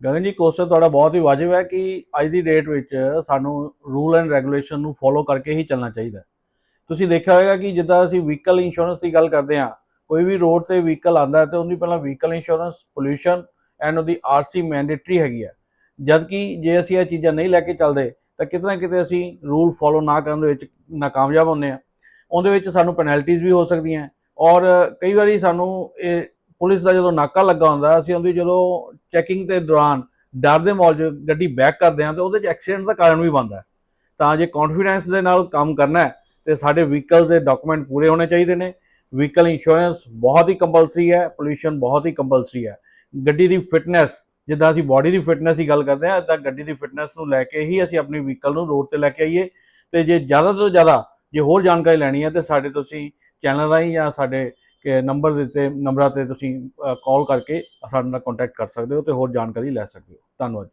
ਗਗਨ ਜੀ, ਕੁਐਸਚਨ ਤੁਹਾਡਾ ਬਹੁਤ ਹੀ ਵਾਜਿਬ ਹੈ ਕਿ ਅੱਜ ਦੀ ਡੇਟ ਵਿੱਚ ਸਾਨੂੰ ਰੂਲ ਐਂਡ ਰੈਗੂਲੇਸ਼ਨ ਨੂੰ ਫੋਲੋ ਕਰਕੇ ਹੀ ਚੱਲਣਾ ਚਾਹੀਦਾ। ਤੁਸੀਂ ਦੇਖਿਆ ਹੋਵੇਗਾ ਕਿ ਜਿੱਦਾਂ ਅਸੀਂ ਵਹੀਕਲ ਇੰਸ਼ੋਰੈਂਸ ਦੀ ਗੱਲ ਕਰਦੇ ਹਾਂ, ਕੋਈ ਵੀ ਰੋਡ ਤੇ ਵਹੀਕਲ ਆਉਂਦਾ ਤੇ ਉਹਦੀ ਪਹਿਲਾਂ ਵਹੀਕਲ ਇੰਸ਼ੋਰੈਂਸ, ਪੋਲਿਊਸ਼ਨ ਐਂਡ ਉਹਦੀ ਆਰਸੀ ਮੈਂਡੇਟਰੀ ਹੈਗੀ ਹੈ। ਜਦ ਕਿ ਜੇ ਅਸੀਂ ਇਹ ਚੀਜ਼ਾਂ ਨਹੀਂ ਲੈ ਕੇ ਚੱਲਦੇ ਤਾਂ ਕਿਤੇ ਨਾ ਕਿਤੇ ਅਸੀਂ ਰੂਲ ਫੋਲੋ ਨਾ ਕਰਨ ਦੇ ਵਿੱਚ ਨਾਕਾਮਯਾਬ ਹੁੰਦੇ ਹਾਂ। ਉਹਦੇ ਵਿੱਚ ਸਾਨੂੰ ਪੈਨਲਟੀਜ਼ ਵੀ ਹੋ ਸਕਦੀਆਂ ਔਰ ਕਈ ਵਾਰੀ ਸਾਨੂੰ ਇਹ ਪੁਲਿਸ ਦਾ ਜਦੋਂ ਨਾਕਾ ਲੱਗਾ ਹੁੰਦਾ, ਅਸੀਂ ਉਹਦੀ ਜਦੋਂ ਚੈਕਿੰਗ ਦੇ ਦੌਰਾਨ ਡਰ ਦੇ ਮਾਹੌਲ 'ਚ ਗੱਡੀ ਬੈਕ ਕਰਦੇ ਹਾਂ ਤਾਂ ਉਹਦੇ 'ਚ ਐਕਸੀਡੈਂਟ ਦਾ ਕਾਰਨ ਵੀ ਬਣਦਾ। ਤਾਂ ਜੇ ਕੌਨਫੀਡੈਂਸ ਦੇ ਨਾਲ ਕੰਮ ਕਰਨਾ ਹੈ ਤੇ ਸਾਡੇ ਵਹੀਕਲਸ ਦੇ ਡਾਕੂਮੈਂਟ ਪੂਰੇ ਹੋਣੇ ਚਾਹੀਦੇ ਨੇ। ਵਹੀਕਲ ਇੰਸ਼ੋਰੈਂਸ ਬਹੁਤ ਹੀ ਕੰਪਲਸਰੀ ਹੈ, ਪੋਲਿਊਸ਼ਨ ਬਹੁਤ ਹੀ ਕੰਪਲਸਰੀ ਹੈ। ਗੱਡੀ ਦੀ ਫਿਟਨੈਸ, ਜਿੱਦਾਂ ਅਸੀਂ ਬੋਡੀ ਦੀ ਫਿਟਨੈਸ ਦੀ ਗੱਲ ਕਰਦੇ ਹਾਂ ਤਾਂ ਗੱਡੀ ਦੀ ਫਿਟਨੈਸ ਨੂੰ ਲੈ ਕੇ ਹੀ ਅਸੀਂ ਆਪਣੀ ਵਹੀਕਲ ਨੂੰ ਰੋਡ ਤੇ ਲੈ ਕੇ ਆਈਏ। ਤੇ ਜੇ ਜ਼ਿਆਦਾ ਤੋਂ ਜ਼ਿਆਦਾ ਜੇ ਹੋਰ ਜਾਣਕਾਰੀ ਲੈਣੀ ਹੈ ਤੇ ਸਾਡੇ ਤੁਸੀਂ ਚੈਨਲ ਰਾਹੀਂ ਜਾਂ ਸਾਡੇ ਨੰਬਰ ਦਿੱਤੇ ਨੰਬਰਾਂ ਤੇ ਤੁਸੀਂ ਕਾਲ ਕਰਕੇ ਸਾਡੇ ਨਾਲ ਕੰਟੈਕਟ ਕਰ ਸਕਦੇ ਹੋ ਤੇ ਹੋਰ ਜਾਣਕਾਰੀ ਲੈ ਸਕਦੇ ਹੋ। ਧੰਨਵਾਦ।